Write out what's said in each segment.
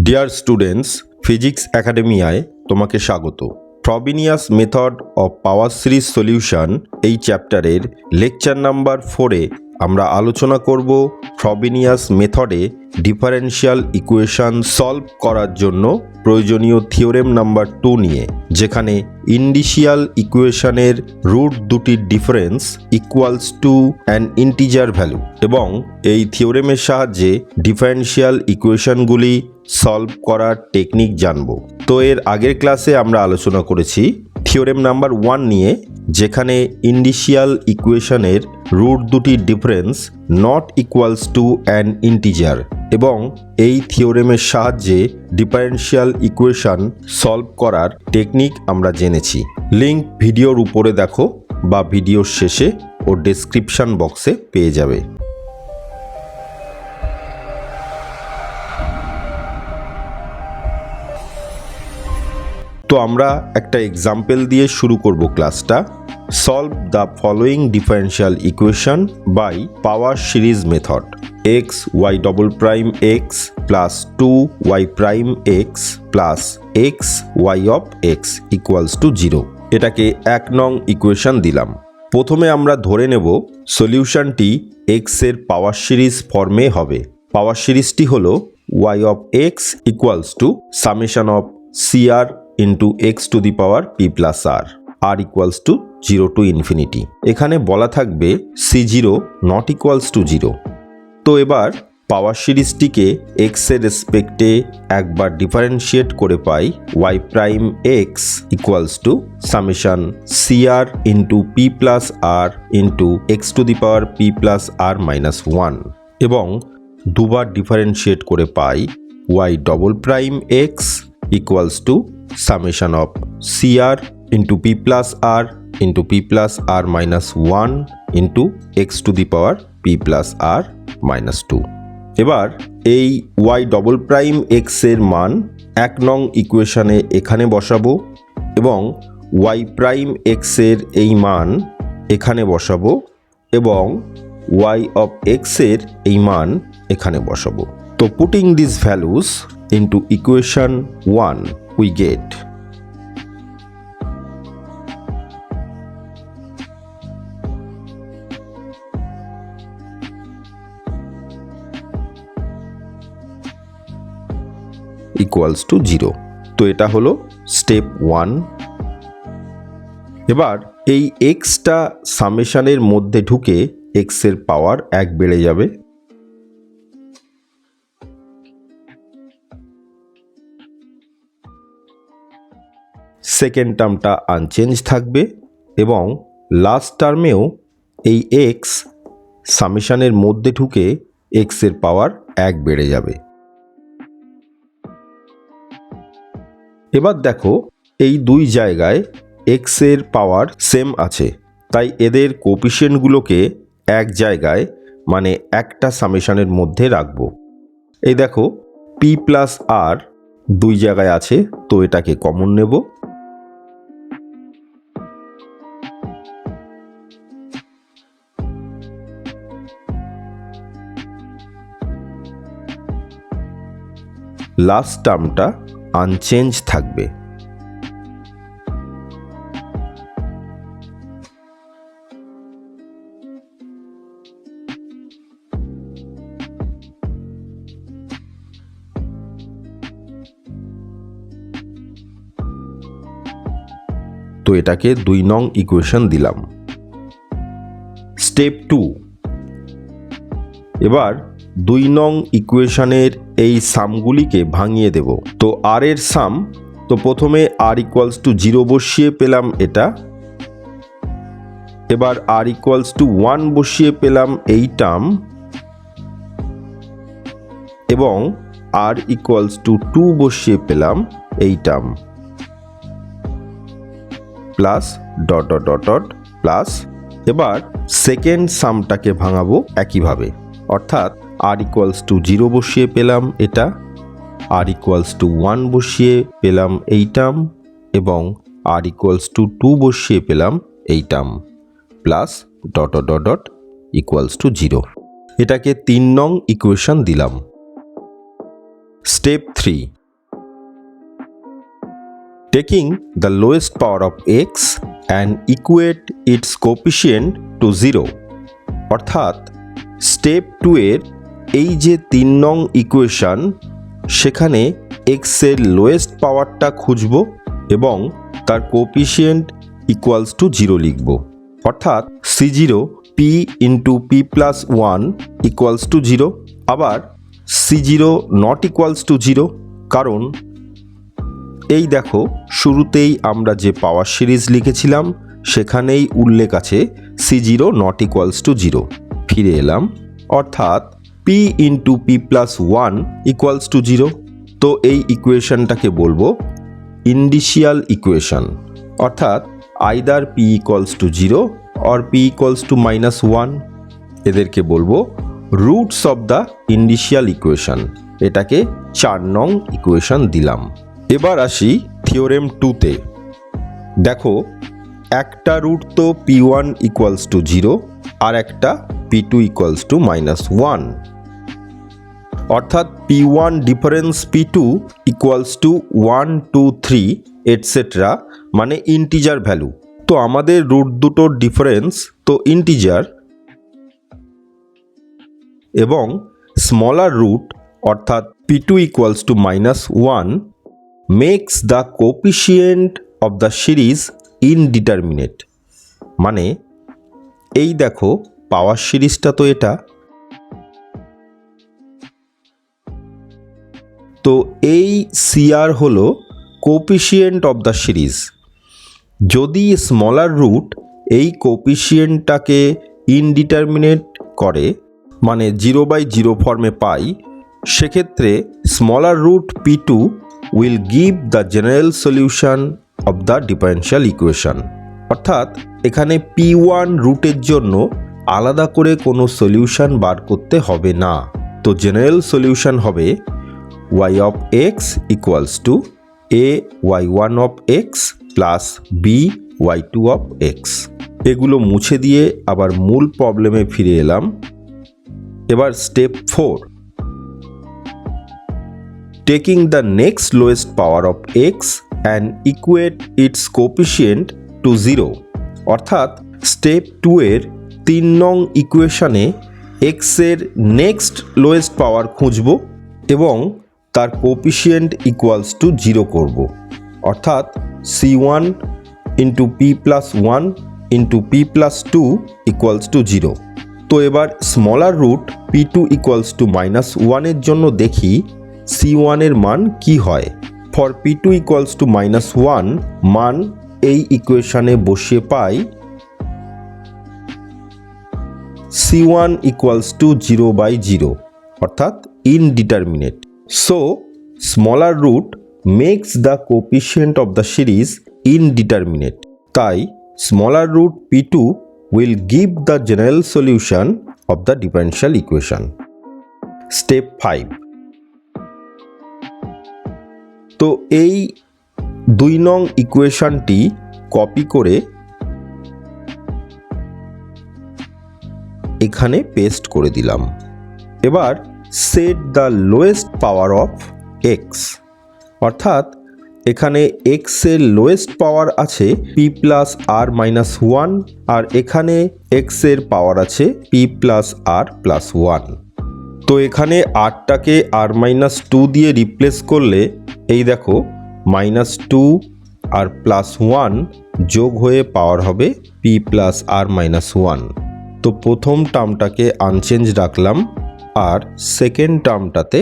Dear students, physics একাডেমিয়ায় তোমাকে স্বাগত। Frobenius method of power series solution এই চ্যাপ্টারের লেকচার নাম্বার 4-এ আমরা আলোচনা করব ফ্রবিনিয়াস মেথডে ডিফারেনশিয়াল ইকুয়েশন সলভ করার জন্য প্রয়োজনীয় থিওরেম নাম্বার 2 নিয়ে, যেখানে ইন্ডিশিয়াল ইকুয়েশনের রুট দুটির difference equals to an integer value, এবং এই থিওরেমের সাহায্যে ডিফারেনশিয়াল ইকুয়েশনগুলি সলভ করার টেকনিক জানব। তো এর আগের ক্লাসে আমরা আলোচনা করেছি থিওরেম নাম্বার 1 নিয়ে, যেখানে ইন্ডিশিয়াল ইকুয়েশনের রুট দুটির difference not equals to an integer, এবং এই থিওরেমের সাহায্যে ডিফারেনশিয়াল ইকুয়েশন সলভ করার টেকনিক আমরা জেনেছি। লিঙ্ক ভিডিওর উপরে দেখো বা ভিডিওর শেষে ও ডেসক্রিপশন বক্সে পেয়ে যাবে। তো আমরা একটা এক্সাম্পল দিয়ে শুরু করব ক্লাসটা। Solve the following differential equation by power series method. X y double prime x plus 2y prime x plus x y of x equals to 0। এটাকে 1 নং ইকুয়েশন দিলাম। প্রথমে আমরা ধরে নেব সলিউশনটি এক্স এর পাওয়ার সিরিজ ফর্মে হবে। পাওয়ার সিরিজটি হলো y of x equals to summation of CR into x to the power p plus r equals to 0 to infinity. এখানে বলা থাকবে C0 নট ইকুয়ালস টু 0। তো এবার পাওয়ার সিরিজটিকে এক্স এর রেসপেক্টে একবার ডিফারেন্সিয়েট করে পাই y prime x equals to summation CR into p plus r into x to the power p plus r minus 1, এবং দুবার ডিফারেন্সিয়েট করে পাই y double prime x equals to summation of CR into P plus R into P plus R minus 1 into x to the power P plus R minus 2। এবার এই y double prime x এর মান 1 নং ইকুয়েশনে এখানে বসাবো, এবং y prime x এর এই মান এখানে বসাবো, এবং y of x এর এই মান এখানে বসাবো। তো putting this values into equation 1 we get equals to 0। তো এটা হলো স্টেপ 1। এবার এই এক্সটা সামেশনের মধ্যে ঢুকে এক্স এর পাওয়ার 1 বেড়ে যাবে। সেকেন্ড টার্মটা আনচেঞ্জ থাকবে, এবং লাস্ট টার্মেও এই এক্স সামেশনের মধ্যে ঢুকে এক্স এর পাওয়ার 1 বেড়ে যাবে। এবার দেখো এই দুই জায়গায় এক্স এর পাওয়ার সেম আছে, তাই এদের কোএফিসিয়েন্টগুলোকে এক জায়গায় মানে একটা সামেশনের মধ্যে রাখবো। এই দেখো পি প্লাস আর দুই জায়গায় আছে, তো এটাকে কমন নেব। লাস্ট টার্মটা আনচেঞ্জ থাকবে। তো এটাকে 2 নং ইকুয়েশন দিলাম। স্টেপ 2। এবার 2 নং ইকুয়েশনের এই সামগুলিকে ভাঙিয়ে দেব। তো আর এর সাম, তো প্রথমে আর ইকুয়ালস টু 0 বসিয়ে পেলাম এটা, এবার আর ইকুয়ালস টু 1 বসিয়ে পেলাম এই টার্ম, এবং আর ইকুয়ালস টু 2 বসিয়ে পেলাম এই term, plus dot dot dot dot plus. এবার সেকেন্ড সামটাকে ভাঙাবো একইভাবে, অর্থাৎ আর ইকুয়ালস টু 0 বসিয়ে পেলাম এটা, আর ইকুয়ালস টু 1 বসিয়ে পেলাম এই টার্ম, এবং আর ইকুয়ালস টু 2 বসিয়ে পেলাম এই term, plus dot dot dot equals to 0। এটাকে 3 নং ইকুয়েশন দিলাম। Step 3. Taking the lowest power of x and equate its coefficient to 0. অর্থাৎ স্টেপ 2 এর এই যে 3 নং ইকুয়েশন, সেখানে x এর লোয়েস্ট পাওয়ারটা খুঁজব এবং তার কোএফিসিয়েন্ট ইকুয়ালস টু 0 লিখব। অর্থাৎ c0 p into p plus 1 equals to 0। আবার c0 নট ইকুয়ালস টু 0, কারণ এই দেখো শুরুতেই আমরা যে পাওয়ার সিরিজ লিখেছিলাম সেখানেই উল্লেখ আছে c0 নট ইকুয়ালস টু 0। ফিরে এলাম, অর্থাৎ p into p plus 1 equals to 0। তো এই ইকুয়েশনটাকে বলবো ইন্ডিশিয়াল ইকুয়েশন, অর্থাৎ either p equals to 0 or p equals to -1। এদেরকে বলবো রুটস অফ দ্য ইন্ডিশিয়াল ইকুয়েশন। এটাকে 4 নং ইকুয়েশন দিলাম। এবার আসি থিওরেম 2তে। দেখো একটা রুট তো p1 ইকুয়ালস টু 0 আর একটা p2 ইকুয়ালস টু -1, অর্থাৎ p1 difference p2 equals to 1 2 3 etcetera, মানে ইন্টিজার ভ্যালু। তো আমাদের রুট দুটোর ডিফারেন্স তো ইন্টিজার, এবং স্মলার রুট অর্থাৎ p2 equals to -1 makes the coefficient of the series indeterminate. মানে এই দেখো পাওয়ার সিরিজটা তো এটা, তো এই CR হলো কোএফিসিয়েন্ট অফ দ্য সিরিজ। যদি স্মলার রুট এই কোএফিসিয়েন্টটাকে ইনডিটারমিনেট করে, মানে 0/0 ফর্মে পাই, সেক্ষেত্রে smaller root p2 will give the general solution of the differential equation. অর্থাৎ এখানে p1 রুটের জন্য আলাদা করে কোনো সলিউশন বার করতে হবে না। তো জেনারেল সলিউশন হবে y of x equals to a y1 of x plus b y2 of x। এগুলো মুছে দিয়ে আবার মূল প্রবলেমে ফিরে এলাম। এবার step 4, taking the next lowest power of x and equate its coefficient to 0। অর্থাৎ স্টেপ 2 এর 3 নং ইকুয়েশনে x এর নেক্সট লোয়েস্ট পাওয়ার খুঁজব এবং তার কোএফিসিয়েন্ট ইকুয়ালস টু 0 করব। অর্থাৎ c1 into p plus 1 into p plus 2 equals to 0। তো এবার smaller root p2 equals to -1 এর জন্য দেখি c1 এর মান কি হয়। ফর p2 ইকুয়ালস টু -1 মান এই ইকুয়েশনে বসিয়ে পাই c1 ইকুয়ালস টু 0/0, অর্থাৎ indeterminate. So smaller root makes the coefficient of the series indeterminate. তাই smaller root p2 will give the general solution of the differential equation. Step 5. তো এই 2 নং ইকুয়েশনটি কপি করে এখানে পেস্ট করে দিলাম। এবার set the lowest power of x, অর্থাৎ এখানে x এর লোয়েস্ট পাওয়ার আছে p প্লাস r মাইনাস 1, আর এখানে x এর পাওয়ার আছে p প্লাস r প্লাস 1। তো এখানে rটাকে r মাইনাস 2 দিয়ে রিপ্লেস করলে এই দেখো -2 আর প্লাস 1 যোগ হয়ে পাওয়ার হবে p প্লাস r মাইনাস 1। তো প্রথম টার্মটাকে আনচেঞ্জ রাখলাম, আর সেকেন্ড টার্মটাতে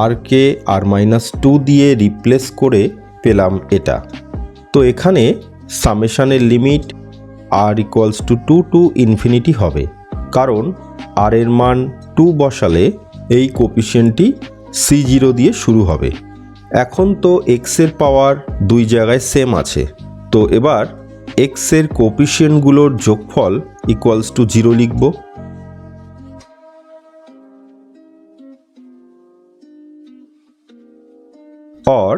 r কে r মাইনাস 2 দিয়ে রিপ্লেস করে পেলাম এটা। তো এখানে সামেশনের limit r equals to 2 to infinity হবে, কারণ r এর মান 2 বসালে এই কোএফিসিয়েন্টটি c0 দিয়ে শুরু হবে। এখন তো x এর পাওয়ার 2 জায়গায় সেম আছে, তো এবার x এর কোএফিসিয়েন্টগুলোর যোগফল ইকুয়ালস টু 0 লিখব। or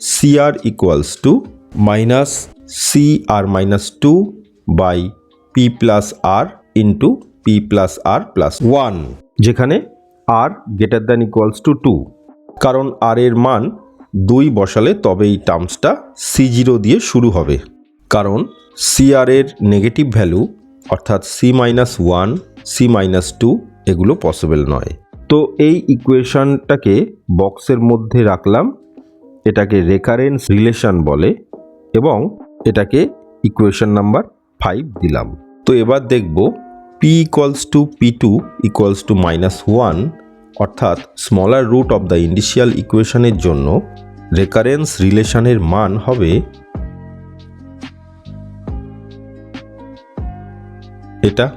CR equals to minus CR minus 2 by P plus R into P plus R plus 1, যেখানে R greater than equals to 2। কারণ আর এর মান 2 বসালে তবে এই টার্মসটা C0 দিয়ে শুরু হবে, কারণ CR এর নেগেটিভ ভ্যালু অর্থাৎ C-1, C-2 এগুলো পসিবল নয়। তো এই ইকুয়েশনটাকে বক্সের মধ্যে রাখলাম, এটাকে রেকারেন্স রিলেশন বলে এবং এটাকে ইকুয়েশন নাম্বার 5 দিলাম। তো এবার দেখব P = P2 = -1 অর্থাৎ smaller root of the initial ইকুয়েশনের জন্য রেকারেন্স রিলেশনের মান হবে এটা।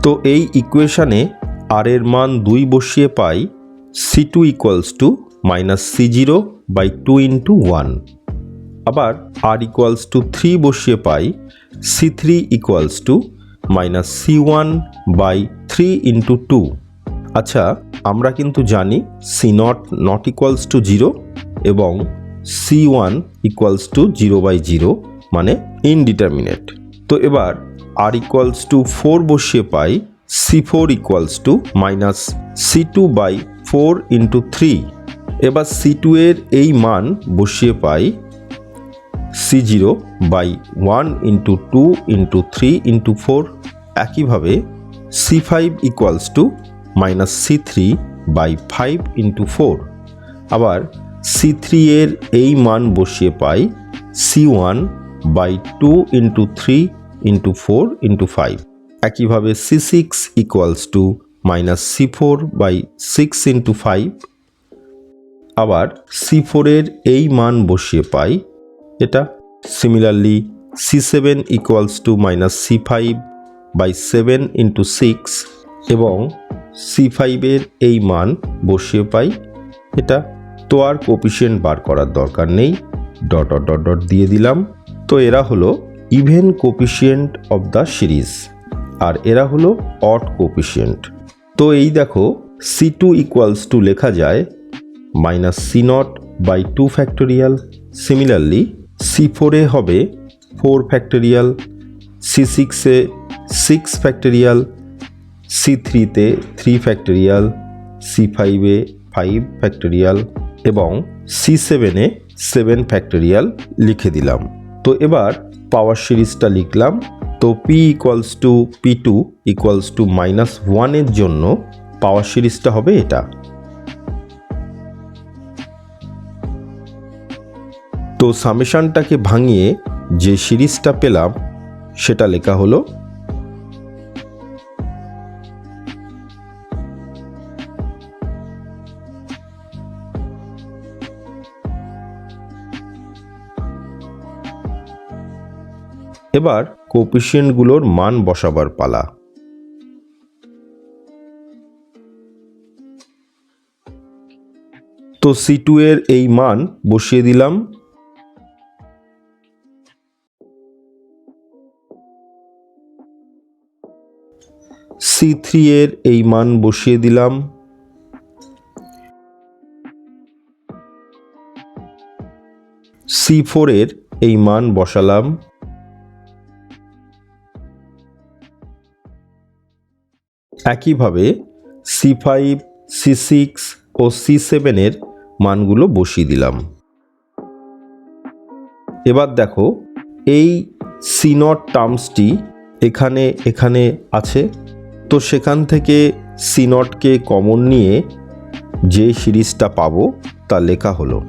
তো এই ইকুয়েশনে আর এর মান 2 বসিয়ে পাই C2 = -C0/2 × 1। আবার R = 3 বসিয়ে পাই C3 = -C1/3 × 2। আচ্ছা, আমরা কিন্তু জানি C0 ≠ 0 এবং C1 = 0/0 মানে ইনডিটারমিনেট। তো এবার R = 4 বসিয়ে পাই C4 = -C2/4 × 3। এবার C2 এর এই মান বসিয়ে পাই C0/1 × 2 × 3 × 4। একইভাবে C5 = -C3/5 × 4। আবার C3 এর এই মান বসিয়ে পাই C1/2 × 3 × 4 × 5। একইভাবে C6 = -C4/6 × 5। আবার C4 এর এই মান বসিয়ে পাই এটা। সিমিলারলি C7 = -C5/7 × 6 এবং C5 এর এই মান বসিয়ে পাই এটা। তো আর কোপিশিয়েন্ট বার করার দরকার নেই, ডট ডট ডট ডট দিয়ে দিলাম। তো এরা হলো ইভেন কোপিশিয়েন্ট অফ দ্য সিরিজ আর এরা হলো অড কোপিশিয়েন্ট। তো এই দেখো C2 = লেখা যায় -C0/2 ফ্যাক্টোরিয়াল। সিমিলারলি C4 এ হবে 4 ফ্যাক্টোরিয়াল, C6 এ 6 ফ্যাক্টোরিয়াল, C3 তে 3 ফ্যাক্টোরিয়াল, C5 এ 5 ফ্যাক্টোরিয়াল এবং C7 এ 7 ফ্যাক্টোরিয়াল লিখে দিলাম। তো এবার পাওয়ার সিরিজটা লিখলাম। তো P = P2 = -1 এর জন্য পাওয়ার সিরিজটা হবে এটা। তো সামেশনটাকে ভাঙিয়ে যে সিরিজটা পেলাম সেটা লেখা হলো এবার কোপিশিয়েন্টগুলোর মান বসাবার পালা। তো C2 এর এই মান বসিয়ে দিলাম। C3 এর এই মান বসিয়ে দিলাম। C4 এর এই মান বসালাম। একইভাবে C5, C6 ও C7 এর মানগুলো বসিয়ে দিলাম। এবার দেখো এই C0 টার্মসটি এখানে এখানে আছে, তো সেখান থেকে C0 কে কমন নিয়ে যে সিরিজটা পাবো তা লেখা হলো।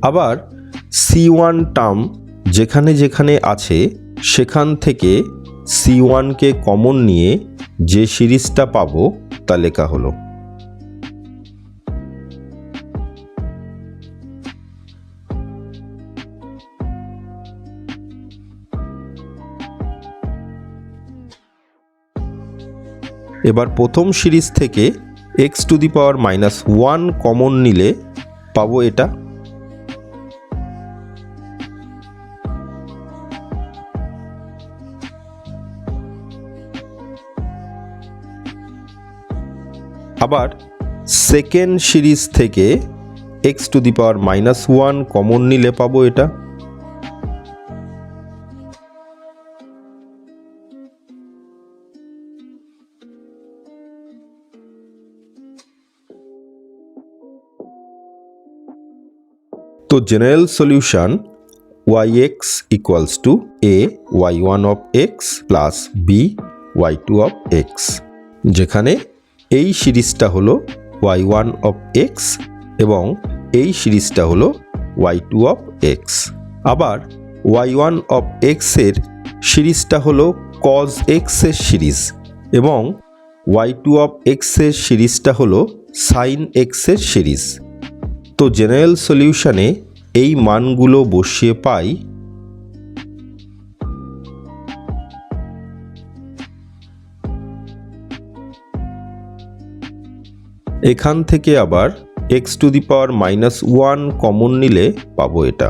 আবার C1 টার্ম যেখানে যেখানে আছে সেখান থেকে C1 কে কমন নিয়ে যে সিরিজটা পাবো তা লেখা হলো। এবার প্রথম সিরিজ থেকে x⁻⁻1 কমন নিলে পাবো এটা। আবার সেকেন্ড সিরিজ থেকে x⁻⁻1 কমন নিলে পাবো এটা। তো general solution yx equals to a y1 of x plus b y2 of x, যেখানে এই সিরিজটা হলো y1 অফ x এবং এই সিরিজটা হলো y2 অফ x। আবার y1 অফ x এর সিরিজটা হলো cos x এর সিরিজ এবং y2 অফ x এর সিরিজটা হলো sin x এর সিরিজ। তো জেনারেল সলিউশনে এই মানগুলো বসিয়ে পাই এখান থেকে আবার x two the power -1 common নিলে পাবো এটা।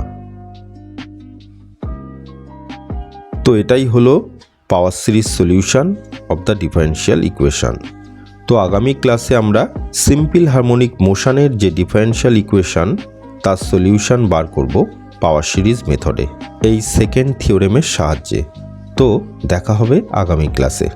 তো এটাই হলো পাওয়ার series solution of the differential equation. তো আগামী ক্লাসে আমরা সিম্পল হারমোনিক মোশনের যে ডিফারেনশিয়াল ইকুয়েশন তার সলিউশন বার করব পাওয়ার সিরিজ মেথডে এই সেকেন্ড থিওরেমের সাহায্যে। তো দেখা হবে আগামী ক্লাসে।